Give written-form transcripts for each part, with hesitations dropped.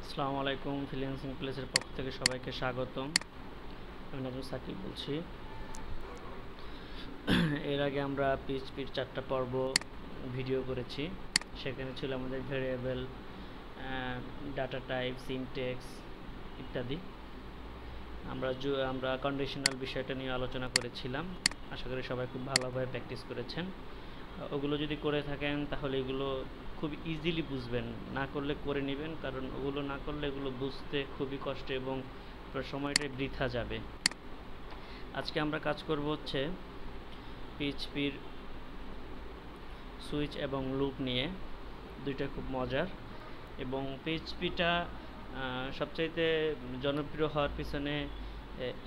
আসসালামু আলাইকুম। ফ্রিল্যান্সিং প্লেসের পক্ষ থেকে সবাইকে স্বাগতম। আমি নাজমুল সাকিব বলছি। এর আগে আমরা পিএইচপির 4টা পর্ব ভিডিও করেছি। সেখানে ছিল আমাদের ভেরিয়েবল, ডাটা টাইপ, সিনট্যাক্স ইত্যাদি। আমরা কন্ডিশনাল বিষয়টা নিয়ে আলোচনা করেছিলাম। আশা করি সবাই খুব ভালোভাবে প্র্যাকটিস করেছেন। ওগুলো যদি করে থাকেন তাহলে এগুলো খুব ইজিলি বুঝবেন, না করলে করে নেবেন, কারণ ওগুলো না করলে এগুলো বুঝতে খুবই কষ্ট এবং সময়টাই বৃথা যাবে। আজকে আমরা কাজ করব হচ্ছে পিএইচপির সুইচ এবং লুপ নিয়ে। দুইটা খুব মজার, এবং পিএইচপিটা সবচাইতে জনপ্রিয় হওয়ার পিছনে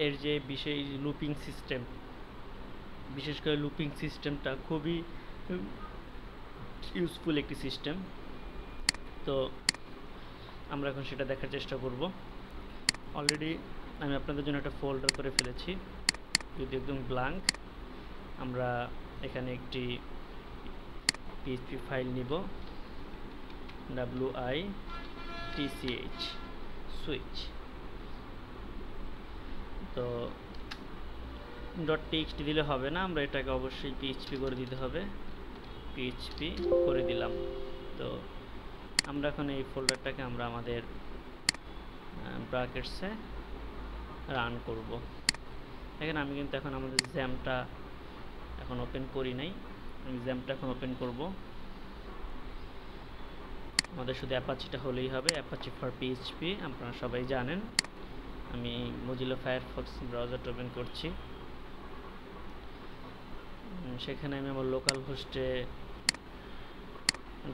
এর যে বিশেষ লুপিং সিস্টেম, বিশেষ করে লুপিং সিস্টেমটা খুবই ইউজফুল একটি সিস্টেম। তো আমরা এখন সেটা দেখার চেষ্টা করব। অলরেডি আমি আপনাদের জন্য একটা ফোল্ডার করে ফেলেছি, যদি একদম ব্ল্যাঙ্ক। আমরা এখানে একটি পিএইচপি ফাইল নিব, WITCH সুইচ। তো .txt দিলে হবে না, আমরা এটাকে অবশ্যই পিএইচপি করে দিতে হবে। পিএইচপি করে দিলাম। তো আমরা এখন এই ফোল্ডারটাকে আমরা আমাদের ব্র্যাকেটসে রান করব। এখানে আমি কিন্তু এখন আমাদের জ্যামটা এখন ওপেন করি নাই, আমি জ্যামটা এখন ওপেন করব। আমাদের শুধু অ্যাপাচিটা হলেই হবে, অ্যাপাচি ফর পিএইচপি আপনারা সবাই জানেন। আমি মোজিলা ফায়ারফক্স ব্রাউজারটা ওপেন করছি। সেখানে আমি আমার লোকাল হোস্টে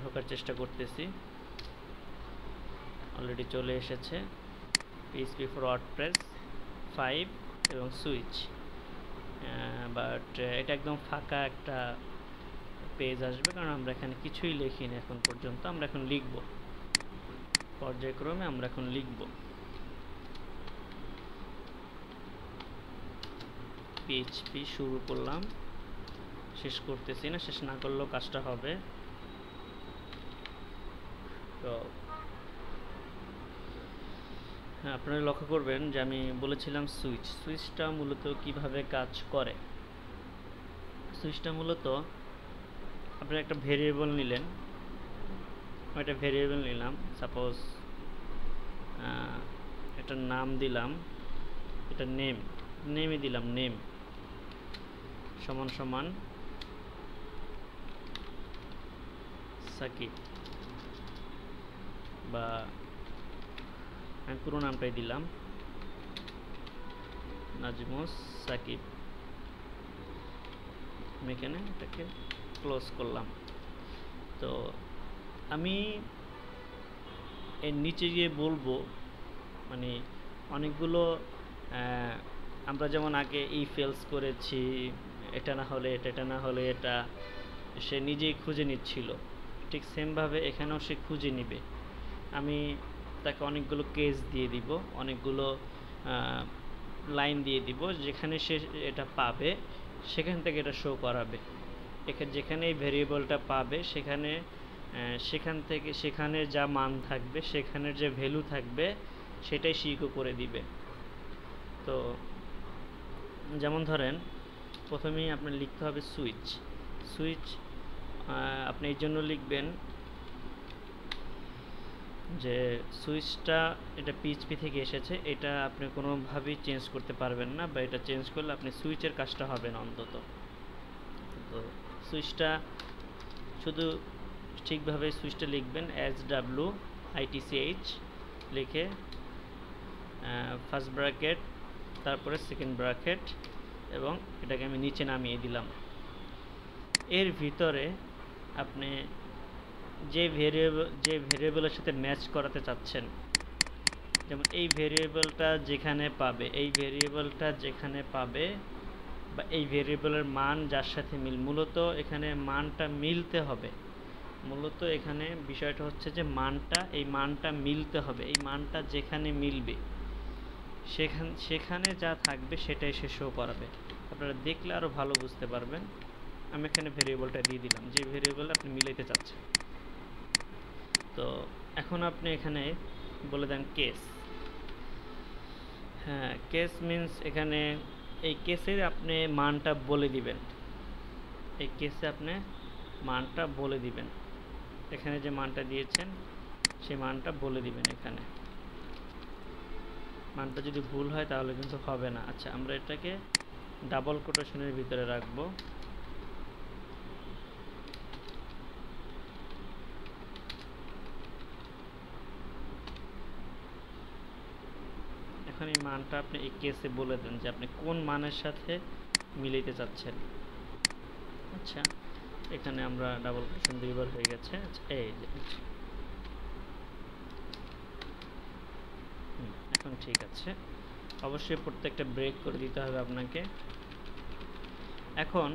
ঢোকার চেষ্টা করতেছি। অলরেডি চলে এসেছে পিএইচপি ফর ওয়ার্ডপ্রেস 5 এবং সুইচ। বাট এটা একদম ফাঁকা একটা পেজ আসবে, কারণ আমরা এখানে কিছুই লিখিনি এখন পর্যন্ত। আমরা এখন লিখব, পর্যায়ক্রমে আমরা এখন লিখব। পিএইচপি শুরু করলাম, শেষ করতেছি না, শেষ না করলেও কাজটা হবে। তো আপনারা লক্ষ্য করবেন যে আমি বলেছিলাম সুইচটা মূলত কিভাবে কাজ করে। সুইচটা মূলত আপনারা একটা ভেরিয়েবল নিলেন, একটা ভেরিয়েবল নিলাম, সাপোজ এটার নাম দিলাম, এটা নেমই দিলাম, নেম সমান সমান সাকিব, বা আমি পুরো নামটাই দিলাম, নাজমুস সাকিব। আমি এখানে এটাকে ক্লোজ করলাম। তো আমি এর নিচে গিয়ে বলবো, মানে অনেকগুলো আমরা যেমন আগে ইফ-এলস করেছি, এটা না হলে এটা, এটা না হলে এটা, সে নিজেই খুঁজে নিচ্ছিল। ঠিক সেমভাবে এখানেও সে খুঁজে নিবে। আমি তাকে অনেকগুলো কেস দিয়ে দিব, অনেকগুলো লাইন দিয়ে দিব, যেখানে সে এটা পাবে সেখান থেকে এটা শো করাবে। যেখানে এই ভেরিয়েবলটা পাবে সেখানে যা মান থাকবে, সেখানের যে ভ্যালু থাকবে সেটাই সে ইকো করে দিবে। তো যেমন ধরেন প্রথমেই আপনার লিখতে হবে সুইচ। আপনি এই জন্য লিখবেন যে সুইচটা এটা পিএইচপি থেকে এসেছে, এটা আপনি কোনোভাবেই চেঞ্জ করতে পারবেন না, বা এটা চেঞ্জ করলে আপনি সুইচের কাজটা হবে না অন্তত। তো সুইচটা শুধু ঠিকভাবে সুইচটা লিখবেন SWITCH লিখে ফার্স্ট ব্র্যাকেট, তারপরে সেকেন্ড ব্র্যাকেট, এবং এটাকে আমি নিচে নামিয়ে দিলাম। এর ভিতরে আপনি যে ভেরিয়েবলের সাথে ম্যাচ করাতে চাচ্ছেন, যেমন এই ভেরিয়েবলটা যেখানে পাবে বা এই ভেরিয়েবলের মান যার সাথে মূলত এখানে মানটা মিলতে হবে। মূলত এখানে বিষয়টা হচ্ছে যে এই মানটা মিলতে হবে। এই মানটা যেখানে মিলবে সেখানে যা থাকবে সেটাই সে শো করাবে। আপনারা দেখলে আরও ভালো বুঝতে পারবেন। আমি এখানে ভেরিয়েবলটা দিয়ে দিলাম, যে ভেরিয়েবল আপনি মিলাইতে চাচ্ছেন। তো এখন আপনি এখানে বলে দেন কেস। হ্যাঁ, কেস মিন্স এখানে এই কেসের আপনি মানটা বলে দিবেন, এই কেসে আপনি মানটা বলে দিবেন, এখানে যে মানটা দিয়েছেন সেই মানটা বলে দিবেন। এখানে মানটা যদি ভুল হয় তাহলে কিন্তু হবে না। আচ্ছা, আমরা এটাকে ডাবল কোটেশনের ভিতরে রাখবো। এখন এই মানটা আপনি এই কেসে বলে দেন যে আপনি কোন মানের সাথে মিলাইতে চাচ্ছেন। আচ্ছা, এখানে আমরা ডাবল কোটেশন দুইবার হয়ে গেছে। আচ্ছা, এই যে এখন ঠিক আছে। অবশ্যই প্রত্যেকটা ব্রেক করে দিতে হবে আপনাকে। এখন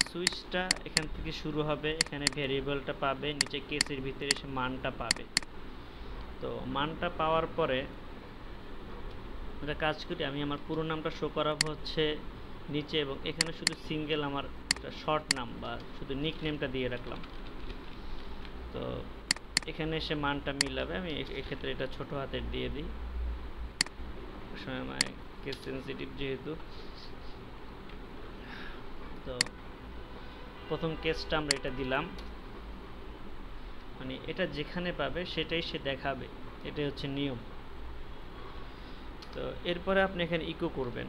সুইচটা এখান থেকে শুরু হবে, এখানে ভেরিয়েবলটা পাবে, নিচে কেসের ভিতরে এসে মানটা পাবে। তো মানটা পাওয়ার পরে একটা কাজ করি, আমি আমার পুরো নামটা শো করাবো হচ্ছে নিচে, এবং এখানে শুধু সিঙ্গেল আমার শর্ট নাম বা শুধু নিক নেমটা দিয়ে রাখলাম। তো এখানে এসে মানটা মিলাবে। আমি এক্ষেত্রে এটা ছোট হাতের দিয়ে দিই, সময় কেস সেন্সিটিভ যেহেতু। তো প্রথম কেসটা আমরা এটা দিলাম, মানে এটা যেখানে পাবে সেটাই সে দেখাবে, এটাই হচ্ছে নিয়ম। তো এরপরে আপনি এখানে ইকো করবেন।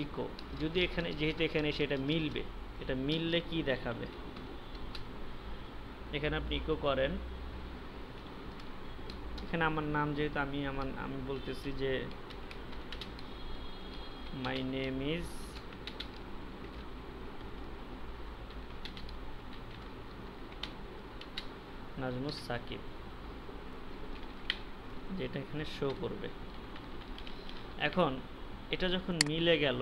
ইকো যদি এখানে, যেহেতু এখানে সেটা মিলবে, এটা মিললে কি দেখাবে, এখানে আপনি ইকো করেন। এখানে আমার নাম যেহেতু আমি বলতেছি যে my name is Nazmus Sakib, যেটা এখানে শো করবে। এখন এটা যখন মিলে গেল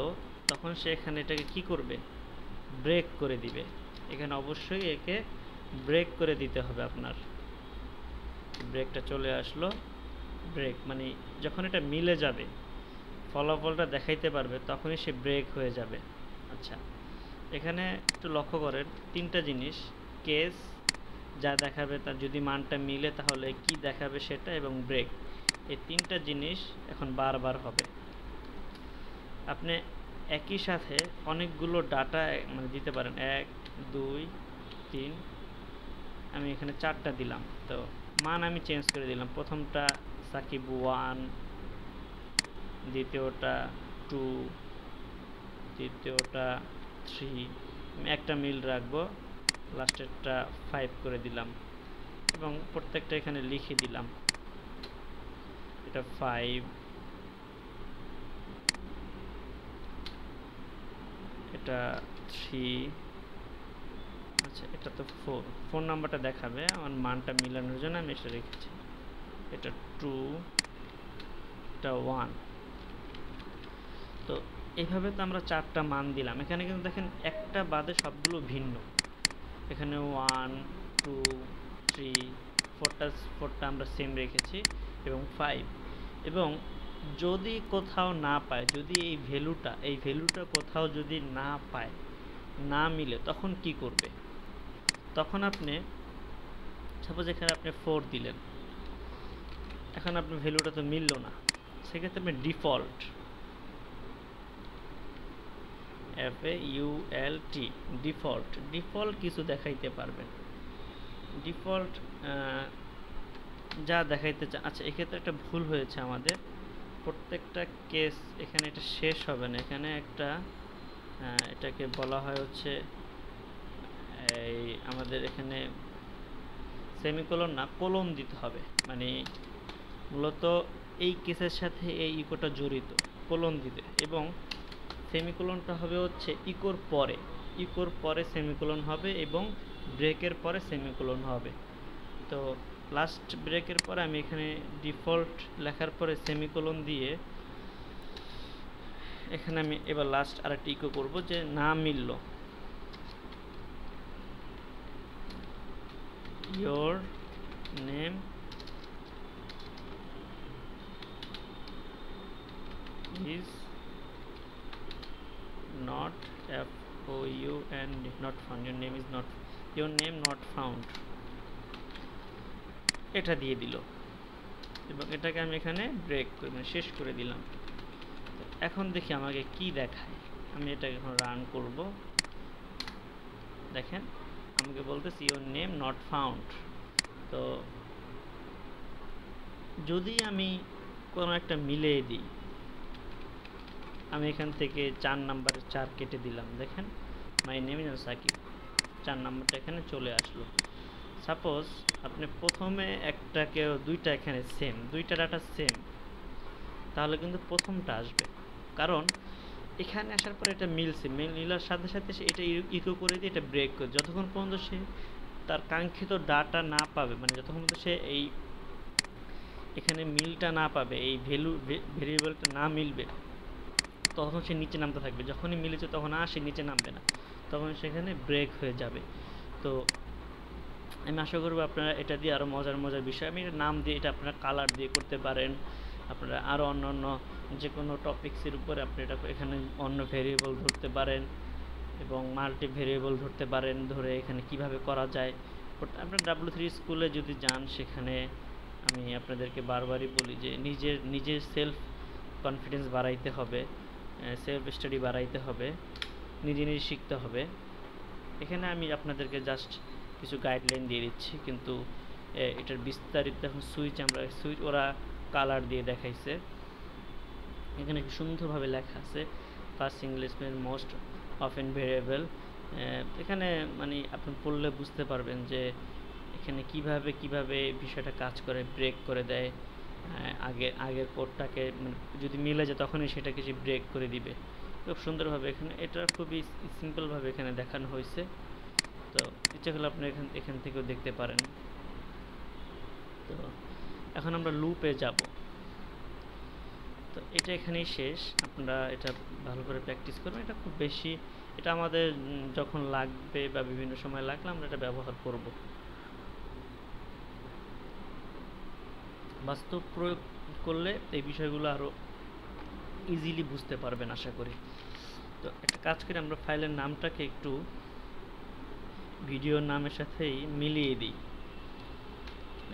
তখন সে এখানে এটাকে কি করবে, ব্রেক করে দিবে। এখানে অবশ্যই একে ব্রেক করে দিতে হবে আপনার। ব্রেকটা চলে আসলো, ব্রেক মানে যখন এটা মিলে যাবে, ফলাফলটা দেখাইতে পারবে, তখনই সে ব্রেক হয়ে যাবে। আচ্ছা, এখানে একটু লক্ষ্য করেন তিনটা জিনিস, কেস যা দেখাবে তার যদি মানটা মিলে তাহলে কি দেখাবে সেটা, এবং ব্রেক, এই তিনটা জিনিস এখন বারবার হবে। আপনি একই সাথে অনেকগুলো ডাটা মানে দিতে পারেন, 1 2 3, আমি এখানে 4টা দিলাম। তো মান আমি চেঞ্জ করে দিলাম, প্রথমটা সাকিব 1, দ্বিতীয়টা 2, তৃতীয়টা 3, আমি একটা মিল রাখবো, লাস্টেরটা 5 করে দিলাম, এবং প্রত্যেকটা এখানে লিখে দিলাম। এটা 5, এটা 3, আচ্ছা এটা তো 4 নাম্বারটা দেখাবে আমার মানটা মিলানোর জন্য আমি এটা রেখেছি। এটা 2, এটা 1। তো এইভাবে তো আমরা 4টা মান দিলাম। এখানে কিন্তু দেখেন একটা বাদে সবগুলো ভিন্ন। এখানে 1 2 3 4টা আমরা সেম রেখেছি, এবং 5। এবং যদি কোথাও না পায়, যদি এই ভ্যালুটা কোথাও যদি না পায়, না মিলে, তখন কি করবে? তখন আপনি সাপোজ এখানে আপনি 4 দিলেন, এখন আপনার ভ্যালুটা তো মিলল না, সেক্ষেত্রে আপনি ডিফল্ট FAULT ডিফল্ট কিছু দেখাইতে পারবেন। ডিফল্ট যা দেখাইতে চান। আচ্ছা, এক্ষেত্রে একটা ভুল হয়েছে আমাদের, প্রত্যেকটা কেস এখানে এটা শেষ হবে না, এখানে একটা এটাকে বলা হয় হচ্ছে এই আমাদের এখানে সেমিকোলন না, কোলন দিতে হবে। মানে মূলত এই কেসের সাথে এই ইকোটা জড়িত, কোলন দিতে, এবং সেমিকোলনটা হবে হচ্ছে ইকোর পরে সেমিকোলন হবে, এবং ব্রেকের পরে সেমিকোলন হবে। তো লাস্ট ব্রেকের পরে আমি এখানে ডিফল্ট লেখার পরে সেমিকোলন দিয়ে এখানে আমি এবার লাস্ট আরেকটা ইকো করব যে না মিলল, your name is not found, not found, your name not found, এটা দিয়ে দিল। এবং এটাকে আমি এখানে ব্রেক করে মানে শেষ করে দিলাম। এখন দেখি আমাকে কি দেখায়। আমি এটাকে এখন রান করব। দেখেন আমাকে বলতেছি ইওর নেম নট ফাউন্ড। তো যদি আমি কোনো একটা মিলিয়ে দিই, আমি এখান থেকে 4 নাম্বারের 4 কেটে দিলাম। দেখেন মাই নেম ইজ সাকিব, 4 নাম্বারটা এখানে চলে আসলো। সাপোজ আপনি প্রথমে একটাকে দুইটা এখানে সেম, দুইটা ডাটা সেম, তাহলে কিন্তু প্রথমটা আসবে। কারণ এখানে আসার পরে এটা মিলছে, মিলার সাথে সাথে সে এটা ইকো করে দিয়ে এটা ব্রেক করে, যতক্ষণ পর্যন্ত সে তার কাঙ্ক্ষিত ডাটা না পাবে, মানে যতক্ষণ পর্যন্ত সে এই এখানে মিলটা না পাবে, এই ভেরিয়েবলটা না মিলবে, তখন সে নিচে নামতে থাকবে। যখনই মিলেছে তখন আর সে নিচে নামবে না, তখন সেখানে ব্রেক হয়ে যাবে। তো আমি আশা করবো আপনারা এটা দিয়ে আরও মজার মজার বিষয়, আমি নাম দিয়ে এটা আপনারা কালার দিয়ে করতে পারেন। আপনারা আরও অন্য অন্য যে কোনো টপিক্সের উপরে আপনি এটা এখানে অন্য ভেরিয়েবল ধরতে পারেন এবং মাল্টি ভেরিয়েবল ধরতে পারেন। ধরে এখানে কিভাবে করা যায়, আপনার W3 স্কুলে যদি যান, সেখানে আমি আপনাদেরকে বারবারই বলি যে নিজের সেলফ কনফিডেন্স বাড়াইতে হবে, সেলফ স্টাডি বাড়াইতে হবে, নিজে শিখতে হবে। এখানে আমি আপনাদেরকে জাস্ট কিছু গাইডলাইন দিয়ে দিচ্ছি, কিন্তু এটার বিস্তারিত এখন সুইচ ওরা কালার দিয়ে দেখাইছে। এখানে কি সুন্দরভাবে লেখা আছে first English most often variable. এখানে মানে আপনি পড়লে বুঝতে পারবেন যে এখানে কিভাবে বিষয়টা কাজ করে, ব্রেক করে দেয়। আগের কোডটাকে যদি মিলে যায় তখনই সেটাকে সে ব্রেক করে দিবে খুব সুন্দরভাবে। এখানে এটা খুবই সিম্পলভাবে এখানে দেখানো হয়েছে। তো ইচ্ছা করলে আপনি এখান থেকেও দেখতে পারেন। তো এখন আমরা লুপে যাব। তো এটা এখানেই শেষ, আপনারা এটা ভালো করে প্র্যাকটিস করবেন। এটা খুব বেশি, এটা আমাদের যখন লাগবে বা বিভিন্ন সময় লাগলে আমরা এটা ব্যবহার করব। বাস্তব প্রয়োগ করলে এই বিষয়গুলো আরও ইজিলি বুঝতে পারবেন আশা করি। তো একটা কাজ করে আমরা ফাইলের নামটাকে একটু ভিডিওর নামের সাথেই মিলিয়ে দিই।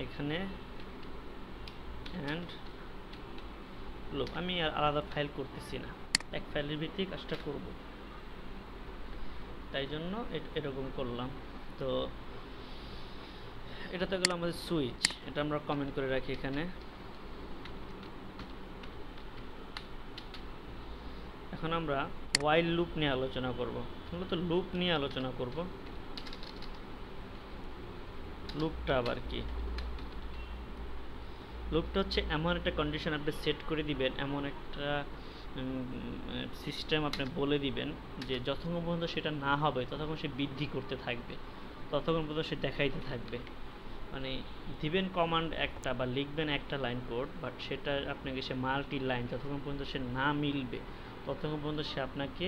এখানে অ্যান্ড লুপ, আমি আর আলাদা ফাইল করতেছি না, এক ফাইলের ভিত্তিক কাজটা করব, তাই জন্য এরকম করলাম। তো এটা তো গেল আমাদের সুইচ, এটা আমরা কমেন্ট করে রাখি এখানে। এখন আমরা হোয়াইল লুপ নিয়ে আলোচনা করব। মূলত লুপ নিয়ে আলোচনা করব। লুপটা আবার কি? লুপটা হচ্ছে এমন একটা কন্ডিশন আপনি সেট করে দিবেন, এমন একটা সিস্টেম আপনি বলে দিবেন যে যতক্ষণ পর্যন্ত সেটা না হবে ততক্ষণ সে বৃদ্ধি করতে থাকবে, ততক্ষণ পর্যন্ত সে দেখাইতে থাকবে। মানে দিবেন কমান্ড একটা বা লিখবেন একটা লাইন কোড, বাট সেটা আপনাকে সে মাল্টি লাইন, যতক্ষণ পর্যন্ত সে না মিলবে ততক্ষণ পর্যন্ত সে আপনাকে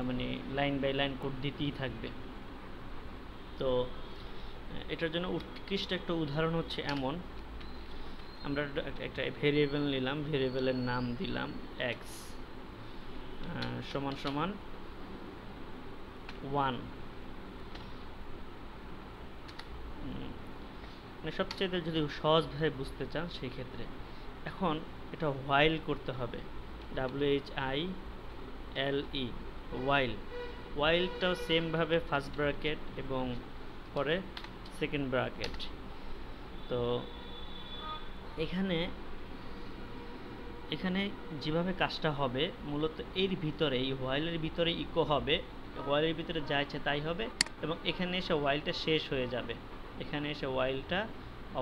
মানে লাইন বাই লাইন কোড দিতেই থাকবে। তো এটার জন্য উৎকৃষ্ট একটা উদাহরণ হচ্ছে এমন, আমরা একটা ভেরিয়েবল নিলাম, ভেরিয়েবলের নাম দিলাম x সমান সমান 1। মানে সবচেয়ে যদি সহজভাবে বুঝতে চান সেই ক্ষেত্রে এখন এটা হোয়াইল করতে হবে, WHILE, হোয়াইল। হোয়াইলটাও সেমভাবে ফার্স্ট ব্র্যাকেট এবং পরে সেকেন্ড ব্র্যাকেট। তো এখানে যেভাবে কাজটা হবে মূলত এর ভিতরে, এই হোয়াইলের ভিতরে ইকো হবে, হোয়াইলের ভিতরে যা ইচ্ছে তাই হবে, এবং এখানে এসে হোয়াইলটা শেষ হয়ে যাবে, এখানে এসে হোয়াইলটা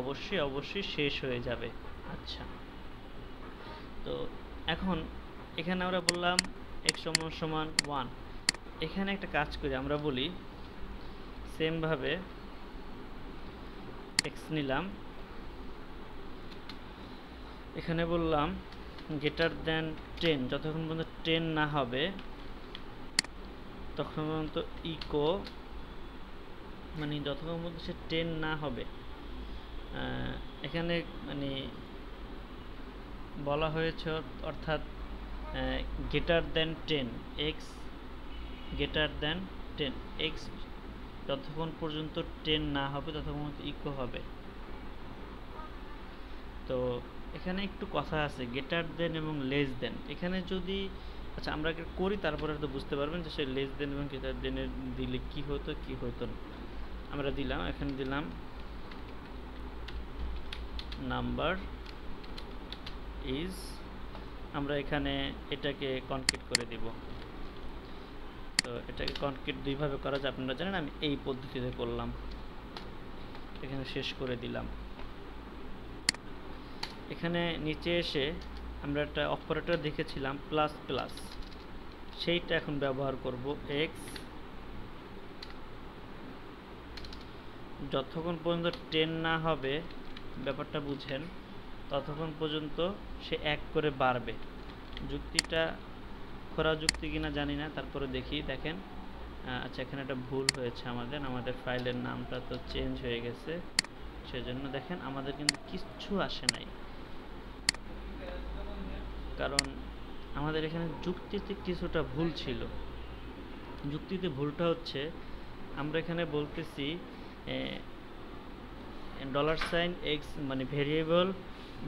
অবশ্যই শেষ হয়ে যাবে। আচ্ছা, তো এখন এখানে আমরা বললাম x সমান 1। এখানে একটা কাজ করি, আমরা বলি সেমভাবে x নিলাম, এখানে বললাম গ্রেটার দ্যান 10, যতক্ষণ পর্যন্ত 10 না হবে তখন পর্যন্ত ইকো, মানে যতক্ষণ পর্যন্ত সে 10 না হবে, এখানে মানে বলা হয়েছে, অর্থাৎ greater than 10, x greater than 10, x যতক্ষণ পর্যন্ত 10 না হবে ততক্ষণ পর্যন্ত ইকো হবে। তো এখানে একটু কথা আছে গ্রেটার দেন এবং লেস দেন। এখানে যদি আচ্ছা আমরা করি তারপরে তো বুঝতে পারবেন যে সে লেস দেন এবং গ্রেটার দেনের দিলে কি হতো কি হতো না। আমরা দিলাম, এখানে দিলাম নাম্বার ইজ, আমরা এখানে এটাকে কনক্রিট করে দিব। তো এটাকে কনক্রিট দুইভাবে করা যায় আপনারা জানেন, আমি এই পদ্ধতিতে করলাম, এখানে শেষ করে দিলাম। এখানে নিচে এসে আমরা একটা অপারেটর দেখেছিলাম প্লাস প্লাস, সেইটা এখন ব্যবহার করব। এক্স যতক্ষণ পর্যন্ত 10 না হবে, ব্যাপারটা বুঝেন, ততক্ষণ পর্যন্ত সে 1 করে বাড়বে। যুক্তিটা খোরা যুক্তি কিনা জানি না, তারপরে দেখি। দেখেন আচ্ছা এখানে একটা ভুল হয়েছে, আমাদের ফাইলের নামটা তো চেঞ্জ হয়ে গেছে, সেজন্য দেখেন আমাদের কিন্তু কিচ্ছু আসে নাই, কারণ আমাদের এখানে যুক্তিতে কিছুটা ভুল ছিল। যুক্তিতে ভুলটা হচ্ছে আমরা এখানে বলতেছি $x মানে ভেরিয়েবল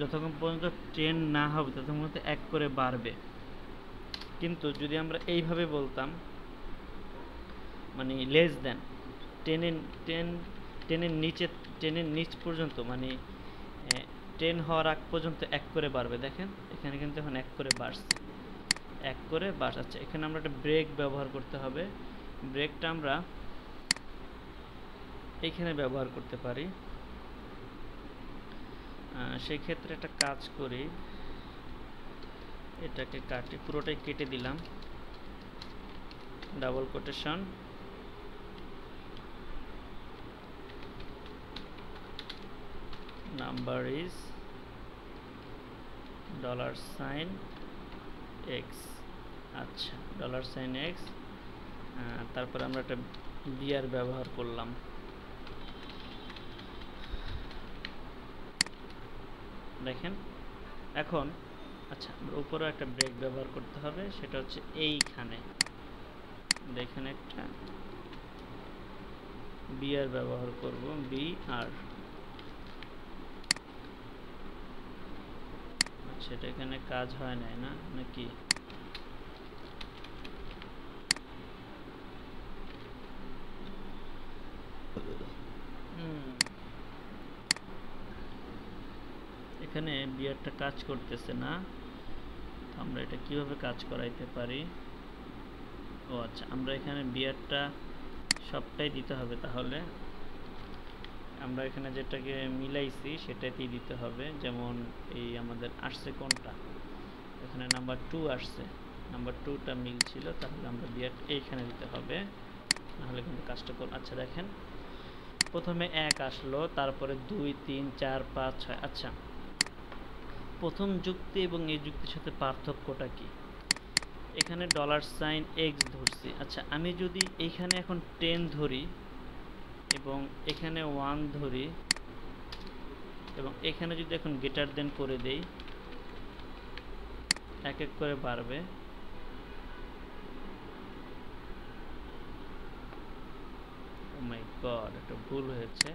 যতক্ষণ পর্যন্ত 10 না হবে ততক্ষণ পর্যন্ত 1 করে বাড়বে। কিন্তু যদি আমরা এইভাবে বলতাম মানে লেস দেন 10 এর নিচ পর্যন্ত, মানে 10 হওয়ার আগ পর্যন্ত 1 করে বাড়বে। দেখেন এখানে কিন্তু এখন 1 করে বাড়ছে, 1 করে বাড়ছে। আচ্ছা এখানে আমরা একটা ব্রেক ব্যবহার করতে হবে। ব্রেকটা আমরা এইখানে ব্যবহার করতে পারি। সেই ক্ষেত্রে একটা কাজ করি, এটাকে কাটি, পুরোটাই কেটে দিলাম, double quotation, number is $x। আচ্ছা $x, তারপরে আমরা একটা বিআর ব্যবহার করলাম। দেখেন এখন আচ্ছা উপরে একটা ব্রেক ব্যবহার করতে হবে, সেটা হচ্ছে এইখানে দেখেন একটা বিআর ব্যবহার করব, বিআর। আচ্ছা এটা এখানে কাজ হয় নাই না নাকি? এখানে বিআরটা কাজ করতেছে না, আমরা এটা কিভাবে কাজ করাইতে পারি? ও আচ্ছা আমরা এখানে বিআরটা সবটাই দিতে হবে, তাহলে আমরা এখানে যেটাকে মিলাইছি সেটাতেই দিতে হবে। যেমন এই আমাদের আসছে কোনটা, এখানে নাম্বার 2 আসছে, নাম্বার 2টা মিল ছিল, তাহলে আমরা বিআর এইখানে দিতে হবে, নাহলে কিন্তু কাজটা করব। আচ্ছা দেখেন প্রথমে 1 আসলো, তারপরে 2 3 4 5 6। আচ্ছা প্রথম যুক্তি এবং এই যুক্তির সাথে পার্থক্যটা কি? এখানে $x ধরছি। আচ্ছা আমি যদি এইখানে এখন 10 ধরি এবং এখানে 1 ধরি এবং এখানে যদি এখন গ্রেটার দেন করে দেই, 1 1 করে বাড়বে। ও মাই গড, এটা ভুল হয়েছে।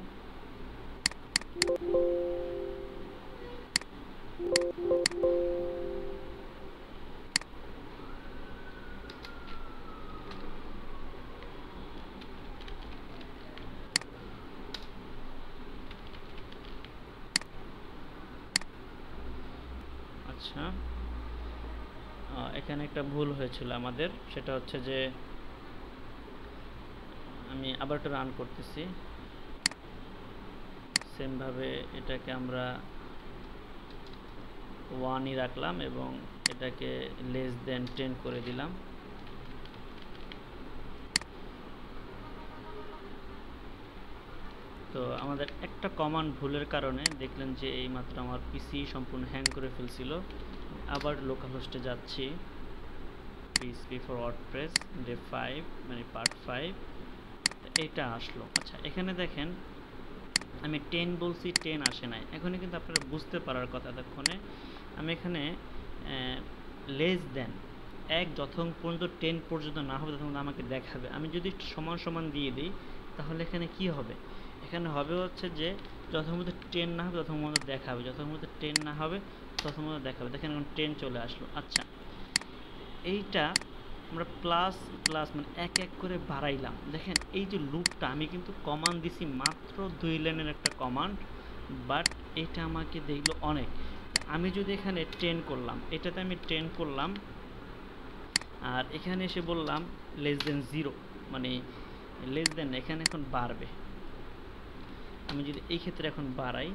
আচ্ছা এখানে একটা ভুল হয়েছিল আমাদের, সেটা হচ্ছে যে আমি আবার একটু রান করতেছি, সেম ভাবে এটাকে আমরা 1ই রাখলাম এবং এটাকে লেস দেন 10 করে দিলাম। তো আমাদের একটা কমান্ড ভুলের কারণে দেখলেন যে এইমাত্র আমার পিসি সম্পূর্ণ হ্যাং করে ফেলছিল। আবার লোকাল হোস্টে যাচ্ছি, PHP for WordPress ডে 5 মানে পার্ট 5, এটা আসলো। আচ্ছা এখানে দেখেন আমি 10 বলছি, 10 আসে নাই। এখনই কিন্তু আপনারা বুঝতে পারার কথা, এতক্ষণে আমি এখানে লেস দেন 1 যতক্ষণ পর্যন্ত 10 পর্যন্ত না হবে ততক্ষণ আমাকে দেখাবে। আমি যদি সমান সমান দিয়ে দিই তাহলে এখানে কি হবে? এখানে হবে হচ্ছে যে যথাযথ টেন না হবে তথাযথ দেখাবে, যথাযথ টেন না হবে তথাযথ দেখাবে। দেখেন এখন টেন চলে আসলো। আচ্ছা, এইটা আমরা প্লাস প্লাস মানে এক এক করে বাড়াইলাম। দেখেন এই যে লুপটা আমি কিন্তু কমান্ড দিছি মাত্র 2 লাইনের একটা কমান্ড, বাট এটা আমাকে দেখলো অনেক। আমি যদি এখানে 10 করলাম, এটাতে আমি 10 করলাম, আর এখানে এসে বললাম লেস দেন 0, মানে লেস দেন এখানে এখন বাড়বে। আমি যদি এই ক্ষেত্রে এখন বাড়াই,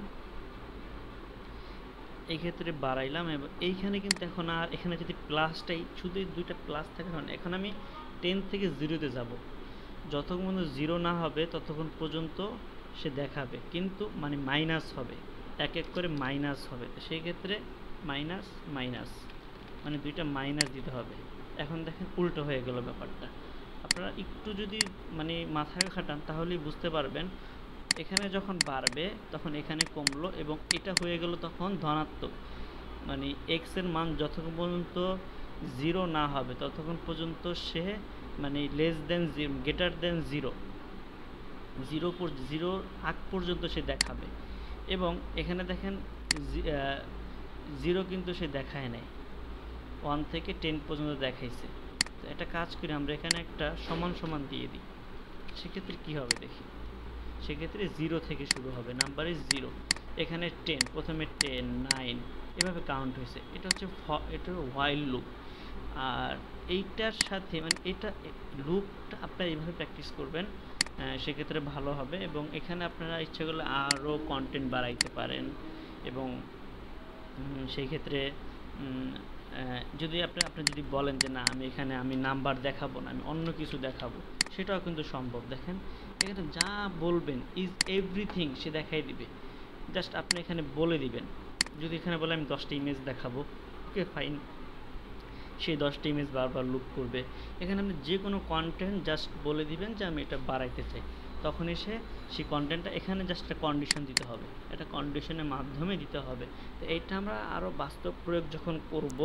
এই ক্ষেত্রে বাড়াইলাম, এবং এইখানে কিন্তু এখন আর এখানে যদি প্লাসটাই শুধু দুইটা প্লাস থাকে, এখন আমি 10 থেকে 0-তে যাব। যতক্ষণ পর্যন্ত 0 না হবে ততক্ষণ পর্যন্ত সে দেখাবে, কিন্তু মানে মাইনাস হবে, এক এক করে মাইনাস হবে। তো সেই ক্ষেত্রে মাইনাস মাইনাস মানে দুইটা মাইনাস দিতে হবে। এখন দেখেন উল্টো হয়ে গেল ব্যাপারটা। আপনারা একটু যদি মানে মাথায় খাটান তাহলেই বুঝতে পারবেন। এখানে যখন বাড়বে তখন এখানে কমলো, এবং এটা হয়ে গেল তখন ধনাত্মক, মানে এক্স এর মান যতক্ষণ পর্যন্ত 0 না হবে ততক্ষণ পর্যন্ত সে মানে লেস দেন গ্রেটার দেন 0, 0 আগ পর্যন্ত সে দেখাবে। এবং এখানে দেখেন 0 কিন্তু সে দেখায় নাই, 1 থেকে 10 পর্যন্ত দেখাইছে। তো একটা কাজ করি, আমরা এখানে একটা সমান সমান দিয়ে দিই। সেক্ষেত্রে কী হবে দেখি, সেক্ষেত্রে 0 থেকে শুরু হবে, নাম্বার ইজ 0। এখানে 10, প্রথমে 10, 9 এভাবে কাউন্ট হয়েছে। এটা হচ্ছে এটা হোয়াইল লুপ। আর এইটার সাথে মানে এটা লুপটা আপনারা এইভাবে প্র্যাকটিস করবেন, সেক্ষেত্রে ভালো হবে। এবং এখানে আপনারা ইচ্ছে করলে আরও কন্টেন্ট বাড়াইতে পারেন, এবং সেই ক্ষেত্রে যদি আপনি যদি বলেন যে না আমি এখানে আমি নাম্বার দেখাবো না, আমি অন্য কিছু দেখাবো, সেটাও কিন্তু সম্ভব। দেখেন এখানে যা বলবেন ইজ এভরিথিং সে দেখাই দিবে, জাস্ট আপনি এখানে বলে দিবেন। যদি এখানে বলে আমি 10টা ইমেজ দেখাবো, ওকে ফাইন, সেই 10টা ইমেজ বারবার লুপ করবে। এখানে আপনি যে কোনো কন্টেন্ট জাস্ট বলে দিবেন যে আমি এটা বাড়াইতে চাই, তখন এসে সেই কন্টেন্টটা এখানে জাস্ট একটা কন্ডিশন দিতে হবে, একটা কন্ডিশনের মাধ্যমে দিতে হবে। তো এইটা আমরা আরও বাস্তব প্রয়োগ যখন করব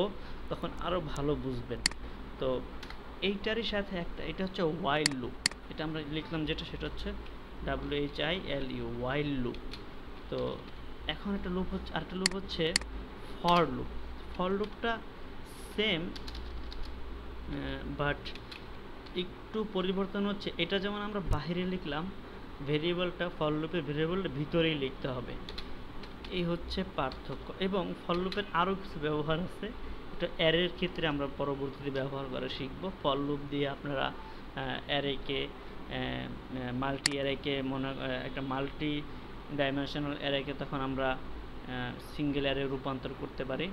তখন আরও ভালো বুঝবেন। তো এইটারই সাথে একটা, এটা হচ্ছে ওয়াইল লুপ। এটা আমরা লিখলাম যেটা, সেটা হচ্ছে WHILU, ওয়াইল লুপ। তো এখন একটা লুপ হচ্ছে, আরেকটা লুপ হচ্ছে ফর লুপ। ফর লুপটা সেম, বাট একটু পরিবর্তন হচ্ছে। এটা যেমন আমরা বাইরে লিখলাম, ভেরিয়েবলটা ফর লুপের ভেরিয়েবলটা ভিতরেই লিখতে হবে, এই হচ্ছে পার্থক্য। এবং ফর লুপের আরও কিছু ব্যবহার আছে, এটা অ্যারের ক্ষেত্রে আমরা পরবর্তীতে ব্যবহার করা শিখব। ফর লুপ দিয়ে আপনারা অ্যারেকে মাল্টি অ্যারেকে একটা মাল্টি ডাইমেনশনাল অ্যারেকে তখন আমরা সিঙ্গেল অ্যারে রূপান্তর করতে পারি।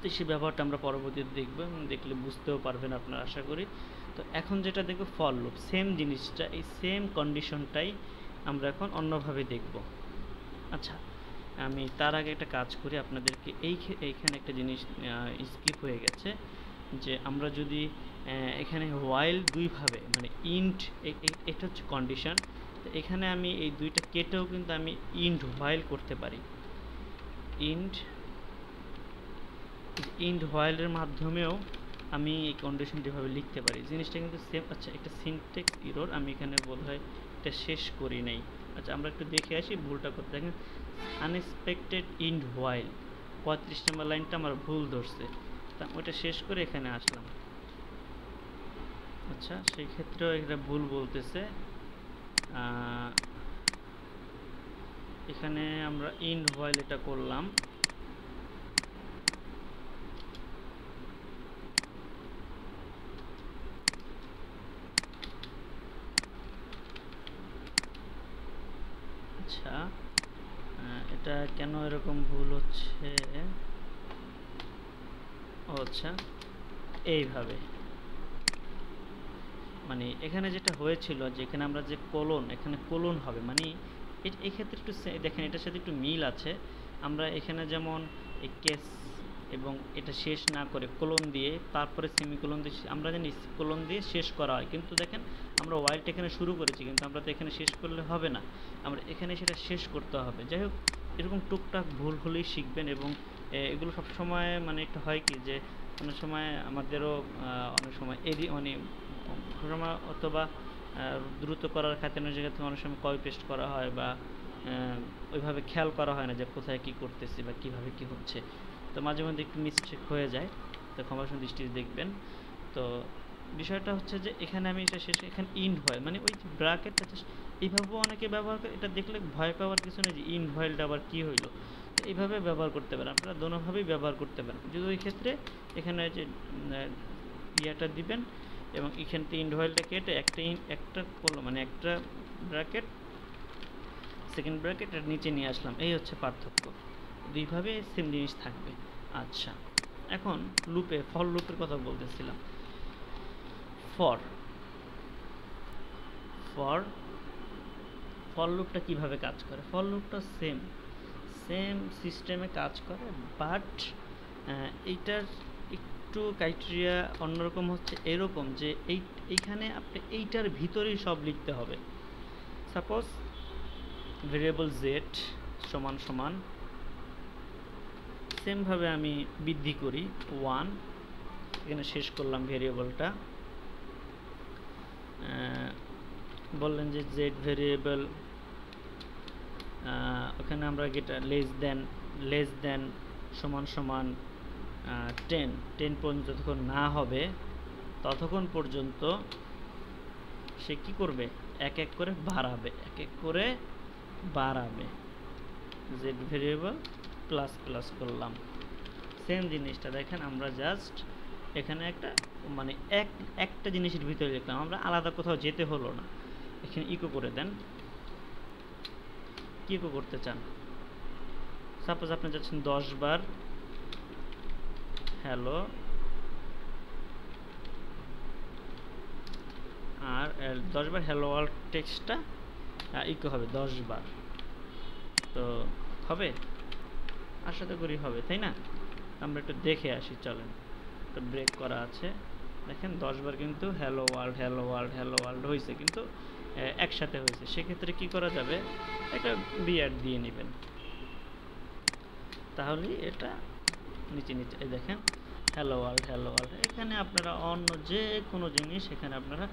তো সেই ব্যবহারটা আমরা পরবর্তীতে দেখব, এবং দেখলে বুঝতেও পারবেন আপনারা আশা করি। তো এখন যেটা দেখব ফর লুপ, সেম জিনিসটা, এই সেম কন্ডিশনটাই আমরা এখন অন্যভাবে দেখব। আচ্ছা, আমি তার আগে একটা কাজ করি আপনাদেরকে, এইখানে একটা জিনিস স্কিপ হয়ে গেছে, যে আমরা যদি এখানে হোয়াইল দুইভাবে মানে ইন্ট, এটা হচ্ছে কন্ডিশন, তো এখানে আমি এই দুইটা কেটেও কিন্তু আমি ইন্ট হোয়াইল করতে পারি। ইন্ট হোয়াইলের মাধ্যমেও আমি এই কন্ডিশনটি ভাবে লিখতে পারি, জিনিসটা কিন্তু সেম। আচ্ছা, একটা সিনট্যাক্স এরর আমি এখানে বোধহয় এটা শেষ করি নাই। আচ্ছা, আমরা একটু দেখে আসি ভুলটা করতে। দেখেন আনএক্সপেক্টেড ইন্ট হোয়াইল 35 নম্বর লাইনটা আমার ভুল ধরছে, তা ওইটা শেষ করে এখানে আসলাম। আচ্ছা, সেই ক্ষেত্রেও এটা ভুল বলতেছে। এখানে আমরা ইন্ট হোয়াইল এটা করলাম, আচ্ছা এটা কেন এরকম ভুল হচ্ছে? আচ্ছা, এইভাবে মানে এখানে যেটা হয়েছিল যে এখানে আমরা যে কোলন, এখানে কোলন হবে, মানে এই ক্ষেত্রে একটু দেখেন এটার সাথে একটু মিল আছে। আমরা এখানে যেমন এই কেস এবং এটা শেষ না করে কোলন দিয়ে তারপরে সেমিকোলন দিয়ে, আমরা জানি কোলন দিয়ে শেষ করা হয়, কিন্তু দেখেন আমরা ওয়াইলটা এখানে শুরু করেছি, কিন্তু আমরা তো এখানে শেষ করলে হবে না, আমরা এখানে সেটা শেষ করতে হবে। যাই হোক, এরকম টুকটাক ভুল হলেই শিখবেন। এবং এগুলো সবসময় মানে একটু হয় কি যে অনেক সময় আমাদেরও অনেক সময় মানে অথবা দ্রুত করার খাতিরে অনেক সময় কপি পেস্ট করা হয়, বা ওইভাবে খেয়াল করা হয় না যে কোথায় কি করতেছি বা কিভাবে কি হচ্ছে, তো মাঝে মধ্যে একটু মিস্টেক হয়ে যায়, তো ক্ষমাসুন্দর দৃষ্টিতে দেখবেন। তো বিষয়টা হচ্ছে যে এখানে আমি এটা শেষে এখানে ইন্ড ভয়েল মানে ওই যে ব্র্যাকেটটা এইভাবেও অনেকে ব্যবহার করে, এটা দেখলে ভয় পাওয়ার কিছু নেই যে ইন্ড ভয়েলটা আবার কী হইলো, এইভাবে ব্যবহার করতে পারেন আপনারা, দোনোভাবেই ব্যবহার করতে পারেন। যদি ওই ক্ষেত্রে এখানে যে ইয়াটা দিবেন এবং এখান থেকে ইন্ড ভয়েলটা কেটে একটা করলো মানে একটা ব্র্যাকেট সেকেন্ড ব্র্যাকেট এর নিচে নিয়ে আসলাম, এই হচ্ছে পার্থক্য, দুইভাবে সেম জিনিস থাকবে। আচ্ছা, এখন লুপে ফর লুপের কথা বলতেছিলাম। ফর ফর ফর লুপটা কীভাবে কাজ করে? ফর লুপটা সেম সিস্টেমে কাজ করে, বাট এইটার একটু ক্রাইটেরিয়া অন্যরকম হচ্ছে এরকম যে এইখানে আপনি এইটার ভিতরেই সব লিখতে হবে। সাপোজ ভেরিয়েবল জেড সমান সমান সেমভাবে আমি বৃদ্ধি করি 1, এখানে শেষ করলাম ভেরিয়েবলটা। বললেন যে জেড ভেরিয়েবল, ওখানে আমরা গেট লেস দেন সমান সমান 10 পর্যন্ত যতক্ষণ না হবে ততক্ষণ পর্যন্ত সে কি করবে, এক এক করে বাড়াবে। জেড ভেরিয়েবল প্লাস প্লাস করলাম, সেম জিনিসটা দেখেন আমরা জাস্ট এখানে একটা মানে একটা জিনিসের ভিতরে লিখলাম, আমরা আলাদা কোথাও যেতে হলো না। এখানে ইকো করে দেন, কি ইকো করতে চান? সাপোজ আপনি যাচ্ছেন 10 বার হ্যালো আর 10 বার হ্যালো ওয়ার্ল্ড টেক্সটটা ইকো হবে 10 বার, তো হবে? আশা তো করি হবে, তাই না? আমরা একটু দেখে আসি, চলেন। তো ব্রেক করা আছে, দেখেন 10 বার কিন্তু হ্যালো ওয়ার্ল্ড হয়েছে, কিন্তু একসাথে হয়েছে। সেক্ষেত্রে কি করা যাবে, একটা বিআর দিয়ে নেবেন, তাহলে এটা নিচে এই দেখেন হ্যালো ওয়ার্ল্ড। এখানে আপনারা অন্য যে কোনো জিনিস এখানে আপনারা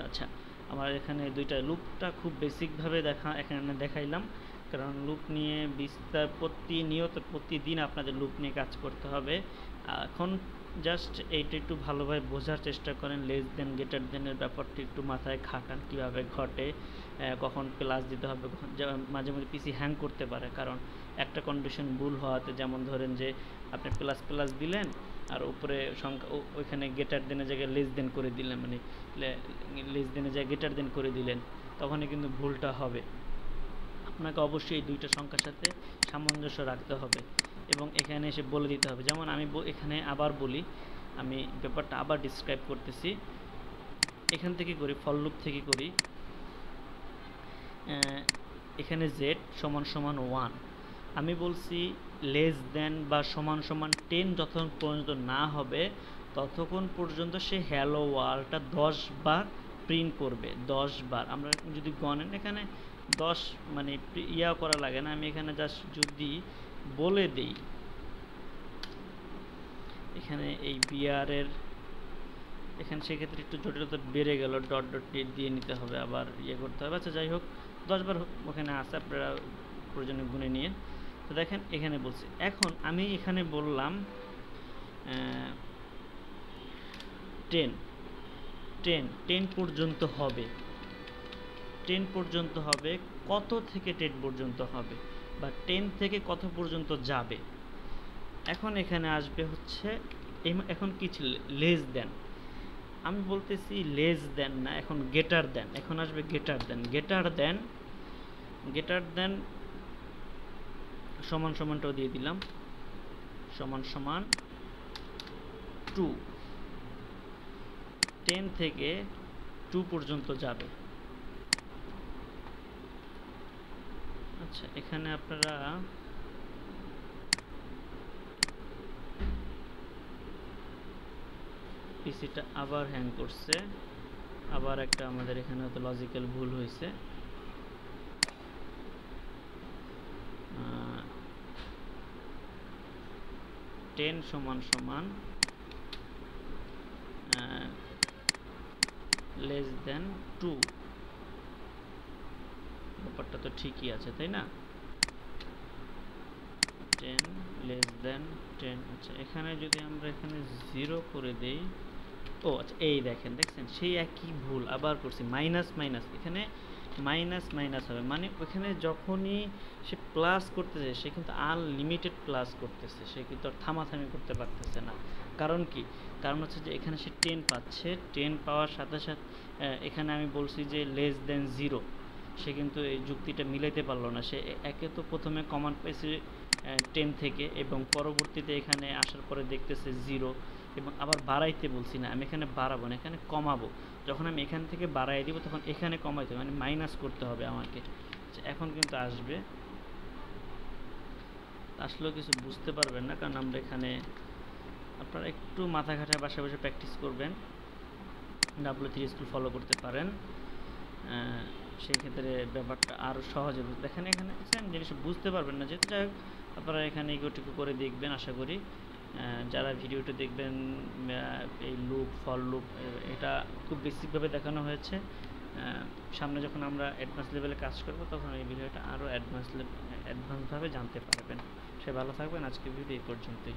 আচ্ছা, আমার এখানে দুইটা লুপটা খুব বেসিকভাবে এখানে দেখাইলাম, কারণ লুপ নিয়ে প্রতিদিন আপনাদের লুপ নিয়ে কাজ করতে হবে। এখন জাস্ট এইটা একটু ভালোভাবে বোঝার চেষ্টা করেন, লেস দেন গ্রেটার দেনের ব্যাপারটা একটু মাথায় খাটান, কীভাবে ঘটে, কখন প্লাস দিতে হবে, মাঝে মাঝে পিসি হ্যাং করতে পারে কারণ একটা কন্ডিশন ভুল হওয়াতে, যেমন ধরেন যে আপনি প্লাস দিলেন আর উপরে সংখ্যা ওইখানে গ্রেটার দেনের জায়গায় লেস দেন করে দিলেন, মানে লেস দেনের জায়গায় গ্রেটার দেন করে দিলেন, তখনই কিন্তু ভুলটা হবে। আপনাকে অবশ্যই এই দুইটা সংখ্যার সাথে সামঞ্জস্য রাখতে হবে এবং এখানে এসে বলে দিতে হবে। যেমন আমি এখানে আবার বলি, আমি ব্যাপারটা আবার ডিসক্রাইব করতেছি, এখান থেকে করি, ফর লুপ থেকে করি। এখানে জেড সমান সমান 1, আমি বলছি লেস দেন বা সমান সমান 10 যতক্ষণ পর্যন্ত না হবে ততক্ষণ পর্যন্ত সে হ্যালো ওয়ার্ল্ডটা 10 বার প্রিন্ট করবে। 10 বার আমরা যদি গণেন এখানে 10 মানে করা লাগে না, আমি এখানে জাস্ট যদি বলে দিই এখানে এই বিআরের এখানে, সেক্ষেত্রে একটু জটিলতা বেড়ে গেল, ডট দিয়ে নিতে হবে, আবার করতে হবে। আচ্ছা যাই হোক, 10 বার ওখানে আসে, আপনারা প্রয়োজনে গুনে নিয়ে। তো দেখেন এখানে বলছি, এখন আমি এখানে বললাম 10 পর্যন্ত হবে, 10 পর্যন্ত হবে, কত থেকে 10 পর্যন্ত হবে বা 10 থেকে কত পর্যন্ত যাবে। এখন এখানে আসবে হচ্ছে এখন কি ছিল, লেস দেন, আমি বলতেছি লেস দেন না, এখন গ্রেটার দেন, এখন আসবে গ্রেটার দেন সমান সমানটাও দিয়ে দিলাম, সমান সমান 2, 10 থেকে 2 পর্যন্ত যাবে। আচ্ছা, এখানে আপনারা পিসিটা আবার হ্যাং করছে, আবার একটা আমাদের এখানে হয়তো লজিক্যাল ভুল হয়েছে। 10 সমান সমান লেস দেন 2, ব্যাপারটা তো ঠিকই আছে, তাই না? 10 লেস দেন 10। আচ্ছা, এখানে যদি আমরা এখানে 0 করে দেই, ও আচ্ছা এই দেখছেন সেই একই ভুল আবার করছি, মাইনাস মাইনাস, এখানে মাইনাস মাইনাস হবে, মানে ওখানে যখনই সে প্লাস করতেছে সে কিন্তু আনলিমিটেড প্লাস করতেছে, সে কিন্তু আর থামাথামি করতে পারতেছে না। কারণ কি? কারণ হচ্ছে যে এখানে সে 10 পাচ্ছে, 10 পাওয়ার সাথে সাথে এখানে আমি বলছি যে লেস দেন 0, সে কিন্তু এই যুক্তিটা মিলাইতে পারলো না। সে একে তো প্রথমে কমান্ড পাইছে 10 থেকে, এবং পরবর্তীতে এখানে আসার পরে দেখতেছে 0, এবং আবার বাড়াইতে বলছি না, আমি এখানে বাড়াবো না, এখানে কমাবো। যখন আমি এখান থেকে বাড়াই দিব তখন এখানে কমাইতে হবে, মানে মাইনাস করতে হবে আমাকে। এখন কিন্তু আসবে, আসলেও কিছু বুঝতে পারবেন না, কারণ আমরা এখানে আপনারা একটু মাথা ঘাটার বাসা বসে প্র্যাকটিস করবেন, W3 স্কুল ফলো করতে পারেন, সেই ক্ষেত্রে ব্যাপারটা আরও সহজে দেখেন। এখানে জিনিসটা বুঝতে পারবেন না, যেহেতু যাই হোক আপনারা এখানে এগুলো করে দেখবেন আশা করি। যারা ভিডিওটা দেখবেন, এই লুপ ফর লুপ এটা খুব বেসিকভাবে দেখানো হয়েছে। সামনে যখন আমরা অ্যাডভান্স লেভেলে কাজ করব তখন এই ভিডিওটা আরও অ্যাডভান্সভাবে জানতে পারবেন। সে ভালো থাকবেন, আজকে ভিডিও এই পর্যন্তই।